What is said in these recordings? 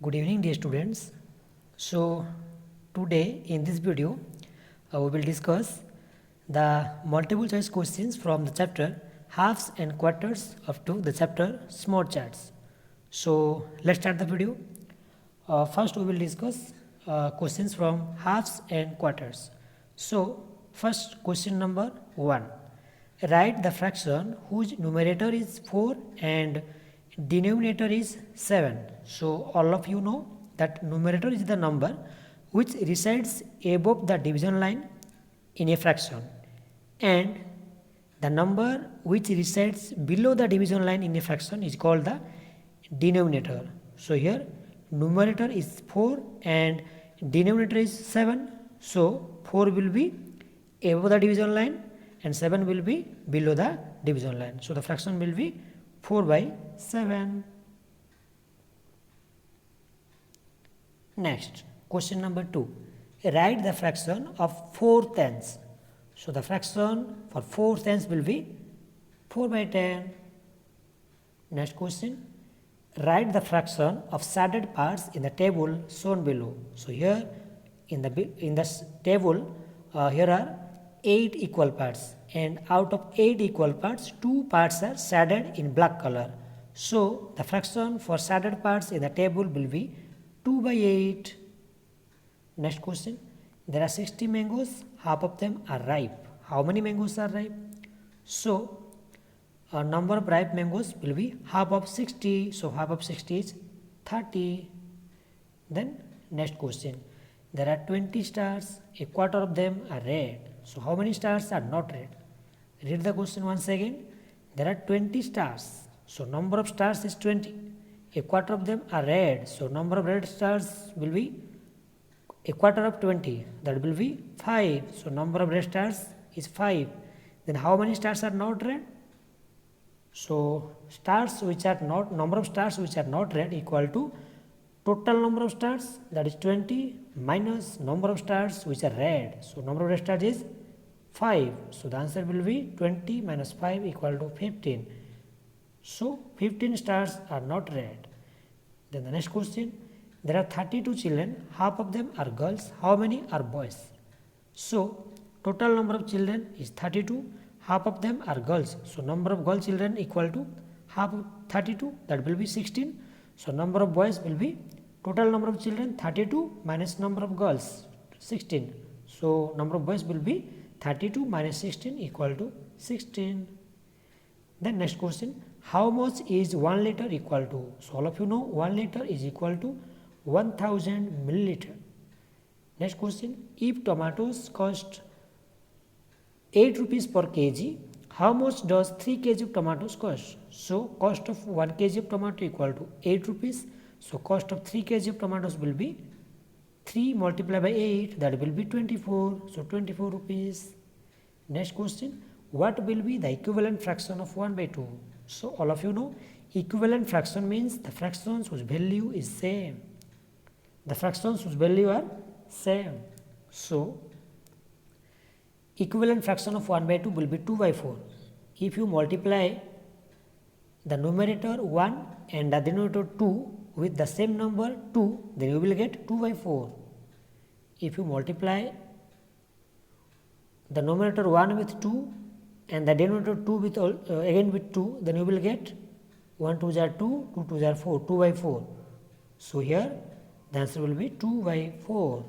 Good evening dear students. So today in this video we will discuss the multiple choice questions from the chapter halves and quarters up to the chapter smart charts. So let's start the video. First we will discuss questions from halves and quarters. So first question number 1. Write the fraction whose numerator is 4 and denominator is 7. So all of you know that numerator is the number which resides above the division line in a fraction, and the number which resides below the division line in a fraction is called the denominator. So here numerator is 4 and denominator is 7. So 4 will be above the division line and 7 will be below the division line. So the fraction will be 4 by 7. Next, question number 2. Write the fraction of 4 tenths. So the fraction for 4 tenths will be 4 by 10. Next question. Write the fraction of shaded parts in the table shown below. So here in the table here are 8 equal parts, and out of 8 equal parts 2 parts are shaded in black color. So the fraction for shaded parts in the table will be 2 by 8. Next question. There are 60 mangoes, half of them are ripe. How many mangoes are ripe? So number of ripe mangoes will be half of 60. So half of 60 is 30. Then next question. There are 20 stars, a quarter of them are red. So how many stars are not red? Read the question once again. There are 20 stars. So number of stars is 20. A quarter of them are red. So number of red stars will be a quarter of 20. That will be 5. So number of red stars is 5. Then how many stars are not red? So stars which are not, number of stars which are not red equal to total number of stars, that is 20, minus number of stars which are red. So number of red stars is 5. So the answer will be 20 minus 5 equal to 15. So 15 stars are not red. Then the next question. There are 32 children, half of them are girls, how many are boys? So total number of children is 32, half of them are girls. So number of girl children equal to half of 32, that will be 16. So number of boys will be total number of children 32 minus number of girls 16. So number of boys will be 32 minus 16 equal to 16. Then next question. How much is 1 liter equal to? So all of you know 1 liter is equal to 1000 milliliter. Next question. If tomatoes cost 8 rupees per kg, how much does 3 kg of tomatoes cost? So cost of 1 kg of tomato equal to 8 rupees. So cost of 3 kg of tomatoes will be 3 multiplied by 8, that will be 24. So 24 rupees. Next question. What will be the equivalent fraction of 1 by 2? So all of you know equivalent fraction means the fractions whose value is same. The fractions whose value are same. So equivalent fraction of 1 by 2 will be 2 by 4. If you multiply the numerator 1 and the denominator 2 with the same number 2, then you will get 2 by 4. If you multiply the numerator 1 with 2 and the denominator 2 with again with 2, then you will get 1 2s are 2, 2 2s are 4, 2 by 4. So here the answer will be 2 by 4.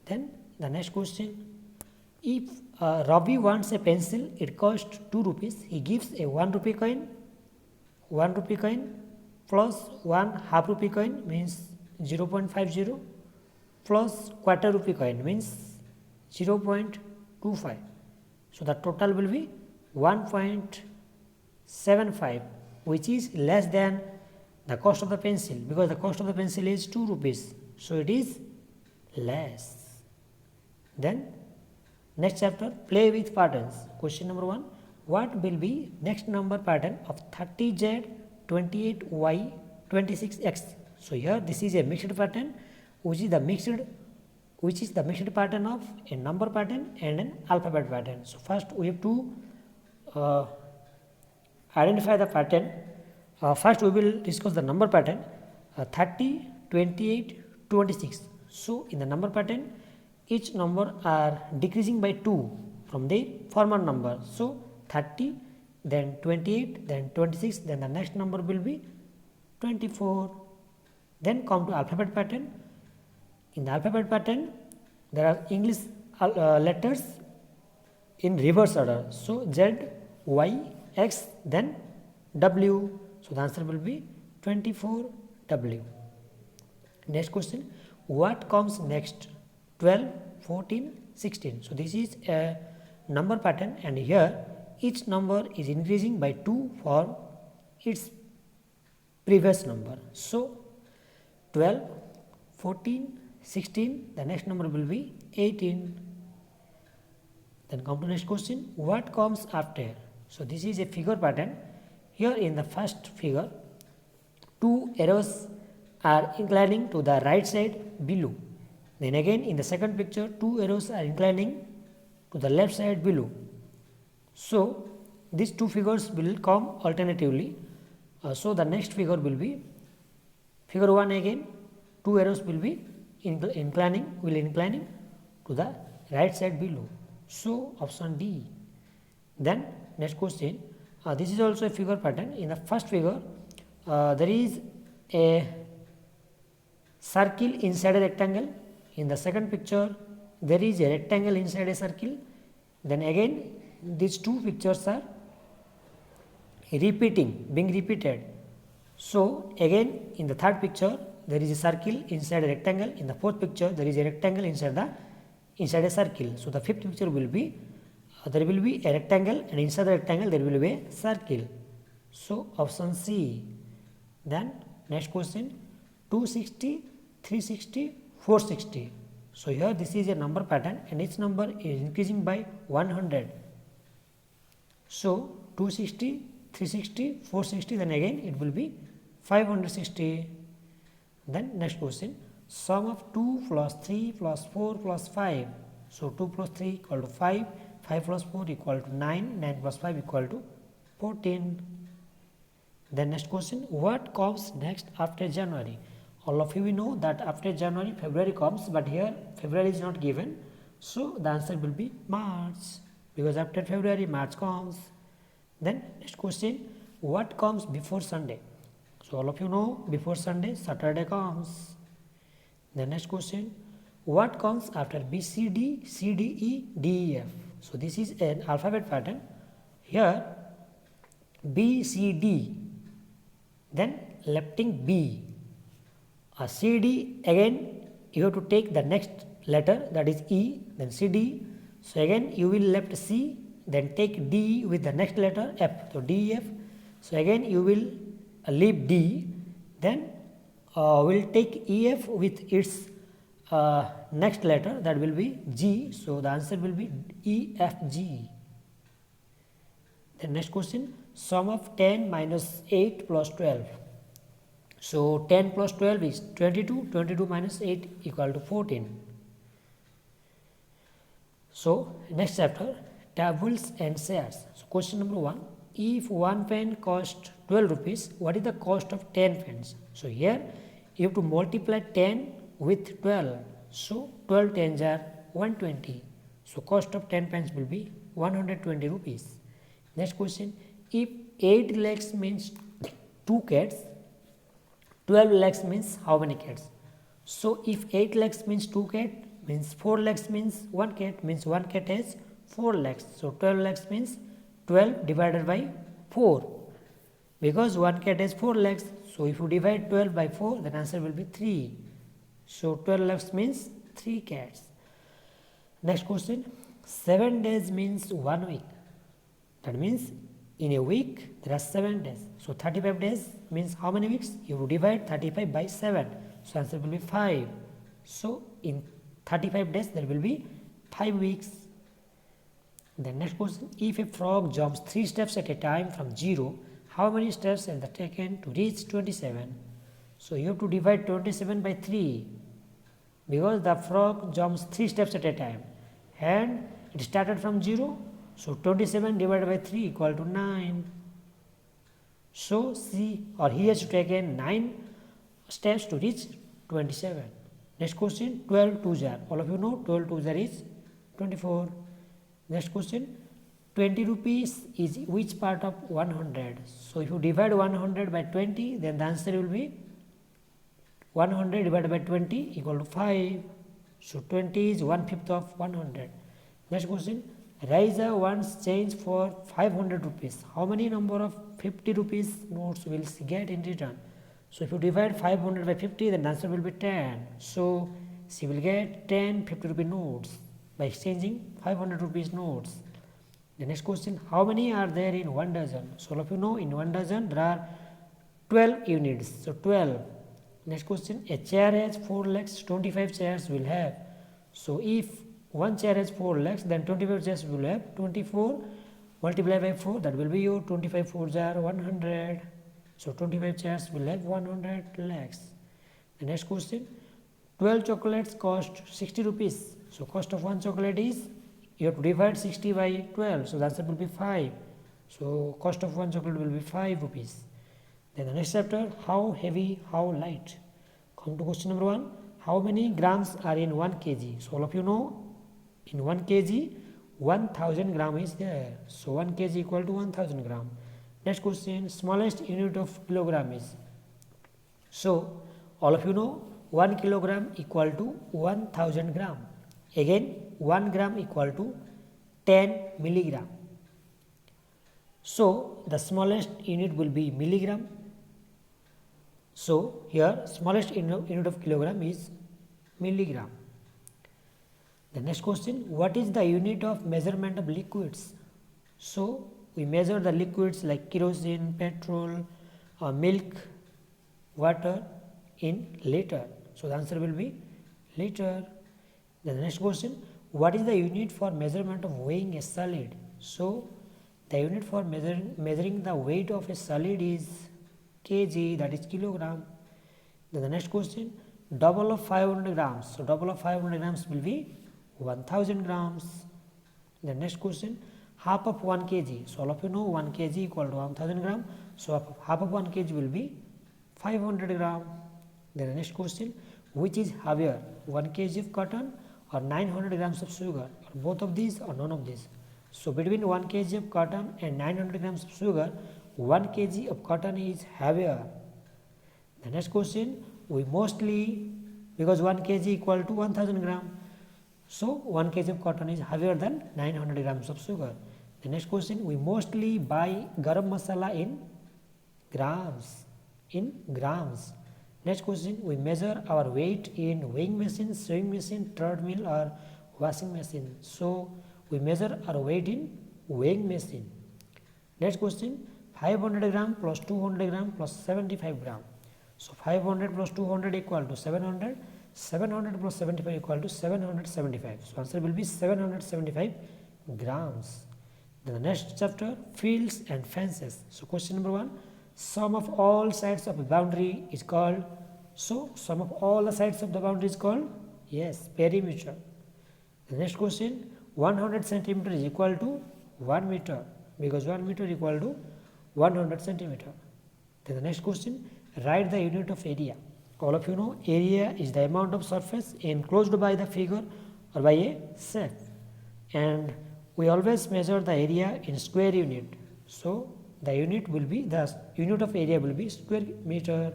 Then the next question. If Ravi wants a pencil, it costs 2 rupees. He gives a 1 rupee coin. 1 rupee coin plus 1 half rupee coin means 0.50 plus quarter rupee coin means 0.25. So the total will be 1.75, which is less than the cost of the pencil, because the cost of the pencil is 2 rupees. So it is less. Then next chapter, play with patterns. Question number 1. What will be next number pattern of 30z, 28y, 26x? So here this is a mixed pattern, which is the mixed pattern of a number pattern and an alphabet pattern. So first we have to identify the pattern. First we will discuss the number pattern. 30, 28, 26. So in the number pattern, each number are decreasing by 2 from the former number. So 30, then 28, then 26, then the next number will be 24. Then come to alphabet pattern. In the alphabet pattern, there are English letters in reverse order. So Z, Y, X, then W. So the answer will be 24W. Next question, what comes next? 12, 14, 16. So this is a number pattern, and here each number is increasing by 2 for its previous number. So 12, 14, 16, the next number will be 18. Then come to next question, what comes after? So this is a figure pattern. Here in the first figure, 2 arrows are inclining to the right side below. Then again in the second picture, 2 arrows are inclining to the left side below. So these two figures will come alternatively. So the next figure will be figure 1 again, 2 arrows will be inclining to the right side below. So option D. Then next question, this is also a figure pattern. In the first figure, there is a circle inside a rectangle. In the second picture, there is a rectangle inside a circle. Then again these two pictures are being repeated. So again in the third picture, there is a circle inside a rectangle. In the fourth picture, there is a rectangle inside a circle. So the fifth picture will be there will be a rectangle, and inside the rectangle there will be a circle. So option C. Then next question, 260, 360, 460. So here this is a number pattern, and each number is increasing by 100. So 260, 360, 460, then again it will be 560. Then next question, sum of 2 plus 3 plus 4 plus 5. So 2 plus 3 equal to 5, 5 plus 4 equal to 9, 9 plus 5 equal to 14. Then next question, what comes next after January? All of you know that after January, February comes, but here February is not given. So the answer will be March, because after February, March comes. Then next question, what comes before Sunday? So all of you know before Sunday, Saturday comes. The next question, what comes after B, C, D, C, D, E, D, E, F? So this is an alphabet pattern. Here B, C, D, then lefting B. C, D, again you have to take the next letter, that is E, then C, D. So again you will left C, then take D with the next letter F, so D, E, F. So again you will leave D, then will take E, F with its next letter, that will be G. So the answer will be E, F, G. The next question, sum of 10 minus 8 plus 12. So 10 plus 12 is 22, 22 minus 8 equal to 14. So next chapter, tables and shares. So question number 1, if one pen costs 12 rupees, what is the cost of 10 pens? So here you have to multiply 10 with 12. So 12 tens are 120. So cost of 10 pens will be 120 rupees. Next question, if 8 lakhs means 2 cats, 12 lakhs means how many cats? So if 8 lakhs means 2 cat, means 4 lakhs means 1 cat, means 1 cat has 4 lakhs. So 12 lakhs means 12 divided by 4, because 1 cat has 4 lakhs. So if you divide 12 by 4, then answer will be 3. So 12 lakhs means 3 cats. Next question, 7 days means 1 week. That means in a week there are 7 days. So 35 days means how many weeks? You divide 35 by 7. So answer will be 5. So in 35 days there will be 5 weeks. The next question, if a frog jumps 3 steps at a time from 0, how many steps are taken to reach 27? So you have to divide 27 by 3, because the frog jumps 3 steps at a time and it started from 0. So 27 divided by 3 equal to 9. So he has to take 9 steps to reach 27. Next question, 12 2s are. All of you know 12 2s are is 24. Next question, 20 rupees is which part of 100? So if you divide 100 by 20, then the answer will be 100 divided by 20 equal to 5. So 20 is 1/5 of 100. Next question, Raisa wants change for 500 rupees. How many number of 50 rupees notes will she get in return? So if you divide 500 by 50, then the answer will be 10. So she will get 10 50 rupee notes by exchanging 500 rupees notes. The next question, how many are there in 1 dozen? So all of you know in 1 dozen there are 12 units. So 12. Next question, a chair has 4 legs, 25 chairs will have. So if one chair has 4 legs, then 25 chairs will have 24 multiplied by 4, that will be your 25 4s are 100. So 25 chairs will have 100 legs. The next question, 12 chocolates cost 60 rupees. So cost of one chocolate is, you have to divide 60 by 12, so the answer will be 5. So cost of one chocolate will be 5 rupees. Then the next chapter, how heavy, how light. Come to question number 1, how many grams are in 1 kg? So all of you know, in 1 kg, 1000 gram is there. So 1 kg equal to 1000 gram. Next question, smallest unit of kilogram is. So all of you know, 1 kilogram equal to 1000 gram. Again, 1 gram equal to 10 milligram. So the smallest unit will be milligram. So here smallest unit of kilogram is milligram. The next question, what is the unit of measurement of liquids? So we measure the liquids like kerosene, petrol, milk, water in liter. So the answer will be liter. Then the next question, what is the unit for measurement of weighing a solid? So the unit for measuring the weight of a solid is kg, that is kilogram. Then the next question, double of 500 grams. So double of 500 grams will be 1000 grams. The next question, half of 1 kg. So all of you know 1 kg equal to 1000 gram. So half of 1 kg will be 500 gram. Then the next question, which is heavier, 1 kg of cotton or 900 grams of sugar, or both of these or none of these? So between 1 kg of cotton and 900 grams of sugar, 1 kg of cotton is heavier. The next question, we mostly, because 1 kg equal to 1000 gram, so 1 kg of cotton is heavier than 900 grams of sugar. The next question, we mostly buy garam masala in grams. Next question, we measure our weight in weighing machine, sewing machine, treadmill or washing machine. So we measure our weight in weighing machine. Next question, 500 gram plus 200 gram plus 75 gram. So 500 plus 200 equal to 700. 700 plus 75 equal to 775. So answer will be 775 grams. Then the next chapter, fields and fences. So question number 1, sum of all sides of a boundary is called. So sum of all the sides of the boundary is called, yes, perimeter. The next question, 100 centimeter is equal to 1 meter, because 1 meter equal to 100 centimeter. Then the next question, write the unit of area. All of you know area is the amount of surface enclosed by the figure or by a shape, and we always measure the area in square unit. So the unit of area will be square meter.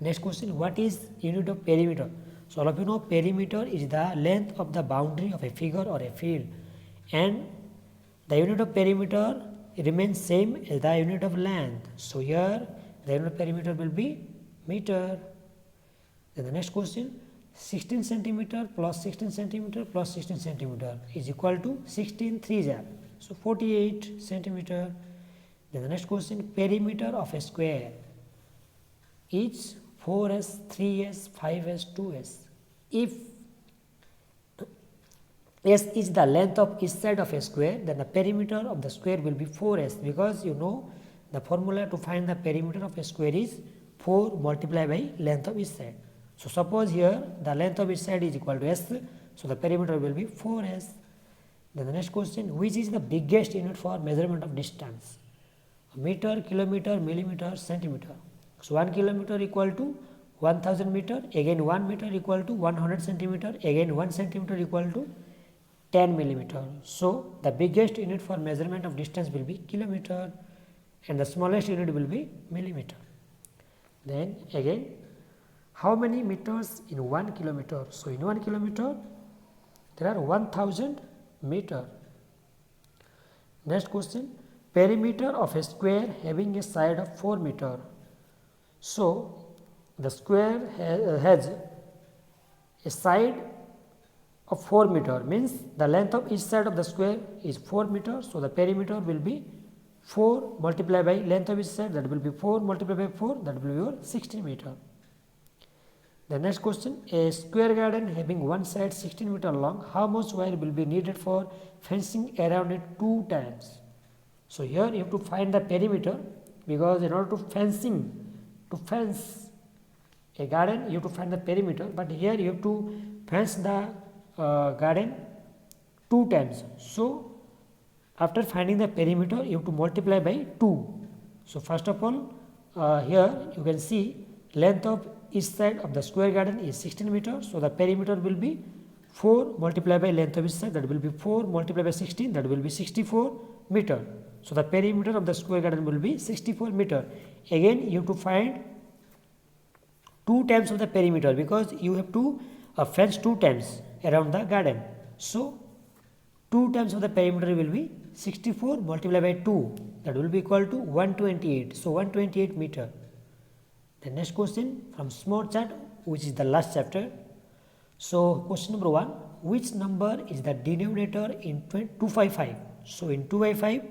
Next question, what is unit of perimeter? So all of you know perimeter is the length of the boundary of a figure or a field, and the unit of perimeter remains same as the unit of length. So here the unit of perimeter will be meter. Then the next question, 16 centimeter plus 16 centimeter plus 16 centimeter is equal to 16 3s are, so 48 centimeter. Then the next question, perimeter of a square is 4s, 3s, 5s, 2s. If s is the length of each side of a square, then the perimeter of the square will be 4s, because you know the formula to find the perimeter of a square is 4 multiplied by length of each side. So suppose here the length of each side is equal to s, so the perimeter will be 4s. Then the next question, which is the biggest unit for measurement of distance? Meter, kilometer, millimeter, centimeter. So 1 kilometer equal to 1000 meter, again 1 meter equal to 100 centimeter, again 1 centimeter equal to 10 millimeter. So the biggest unit for measurement of distance will be kilometer and the smallest unit will be millimeter. Then again, how many meters in 1 kilometer? So in 1 kilometer there are 1000 meter. Next question, perimeter of a square having a side of 4 meter. So the square has a side of 4 meter, means the length of each side of the square is 4 meter. So the perimeter will be 4 multiplied by length of each side, that will be 4 multiplied by 4, that will be your 16 meter. The next question, a square garden having one side 16 meter long, how much wire will be needed for fencing around it 2 times? So here you have to find the perimeter, because in order to fence a garden you have to find the perimeter, but here you have to fence the garden 2 times. So after finding the perimeter you have to multiply by 2. So first of all, here you can see length of each side of the square garden is 16 meter. So the perimeter will be 4 multiplied by length of each side, that will be 4 multiplied by 16, that will be 64 meter. So the perimeter of the square garden will be 64 meter. Again you have to find 2 times of the perimeter, because you have to fence 2 times around the garden. So 2 times of the perimeter will be 64 multiplied by 2, that will be equal to 128. So 128 meter. The next question from smart chart, which is the last chapter. So question number 1, which number is the denominator in 255? So in 255,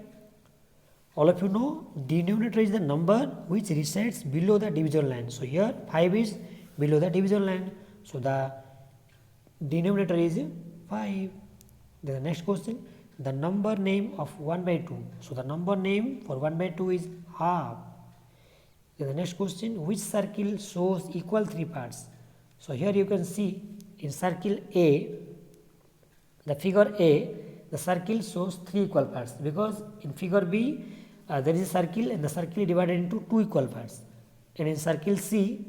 all of you know denominator is the number which resides below the division line. So here 5 is below the division line, so the denominator is 5. Then the next question, the number name of 1 by 2. So the number name for 1 by 2 is half. Then the next question, which circle shows equal 3 parts? So here you can see in circle A, the figure A, the circle shows 3 equal parts, because in figure B there is a circle and the circle is divided into 2 equal parts, and in circle C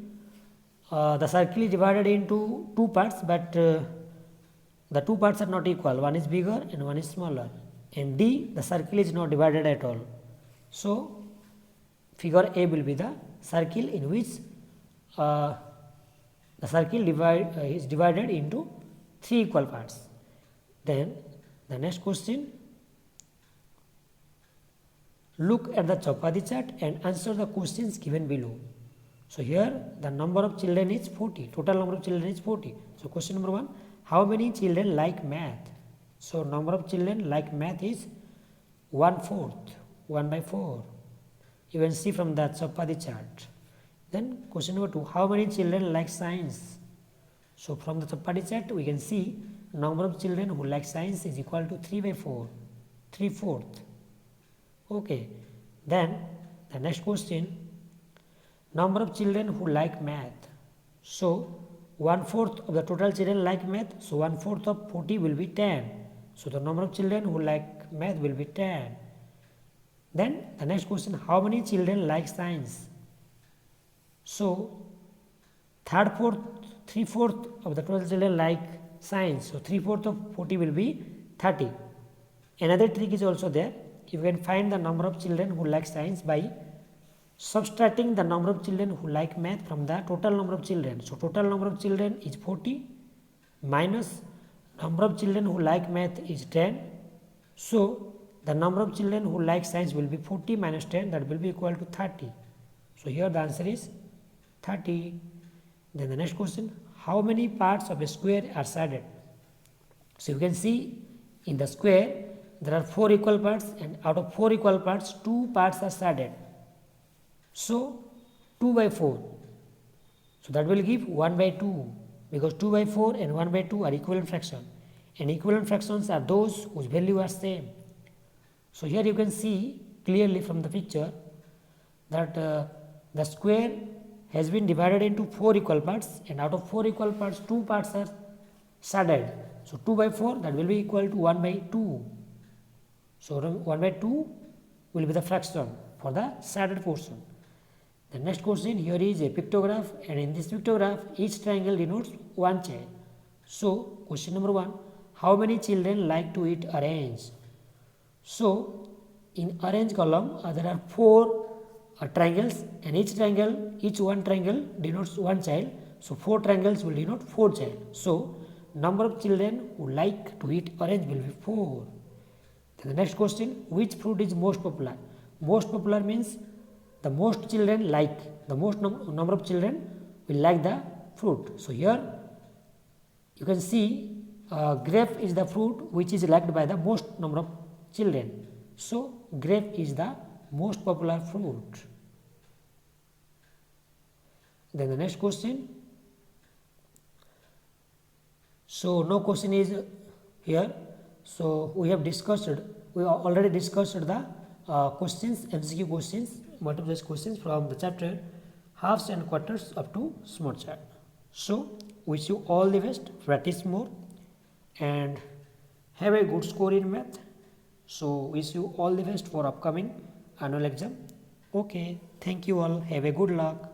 the circle is divided into 2 parts, but the 2 parts are not equal, one is bigger and one is smaller. In D the circle is not divided at all. So figure A will be the circle in which the circle is divided into 3 equal parts. Then the next question, look at the Chapati chart and answer the questions given below. So here the number of children is 40, total number of children is 40. So question number 1, how many children like math? So number of children like math is 1/4, 1 by 4. You can see from the Chapati chart. Then question number 2, how many children like science? So from the Chapati chart we can see number of children who like science is equal to 3 by 4, 3/4. Okay. Then the next question, number of children who like math. So 1/4 of the total children like math, so 1/4 of 40 will be 10. So the number of children who like math will be 10. Then the next question, how many children like science? So 3/4 of the total children like science, so 3/4 of 40 will be 30. Another trick is also there. You can find the number of children who like science by subtracting the number of children who like math from the total number of children. So total number of children is 40 minus number of children who like math is 10. So the number of children who like science will be 40 minus 10, that will be equal to 30. So here the answer is 30. Then the next question, how many parts of a square are shaded? So you can see in the square there are 4 equal parts, and out of 4 equal parts 2 parts are shaded. So 2 by 4. So that will give 1 by 2, because 2 by 4 and 1 by 2 are equivalent fraction, and equivalent fractions are those whose value are same. So here you can see clearly from the picture that the square has been divided into 4 equal parts, and out of 4 equal parts 2 parts are shaded. So 2 by 4, that will be equal to 1 by 2. So 1 by 2 will be the fraction for the shaded portion. The next question, here is a pictograph, and in this pictograph each triangle denotes one child. So question number 1, how many children like to eat orange? So in orange column there are 4 triangles, and each one triangle denotes one child. So 4 triangles will denote 4 child. So number of children who like to eat orange will be 4. Then the next question, which fruit is most popular? Most popular means the most children like, the most number of children will like the fruit. So here you can see grape is the fruit which is liked by the most number of children. So grape is the most popular fruit. Then the next question, so no question is here. So we already discussed the questions, MCQ questions, multiple choice questions from the chapter halves and quarters up to smart chart. So wish you all the best, practice more and have a good score in math. So wish you all the best for upcoming annual exam. Okay, thank you all, have a good luck.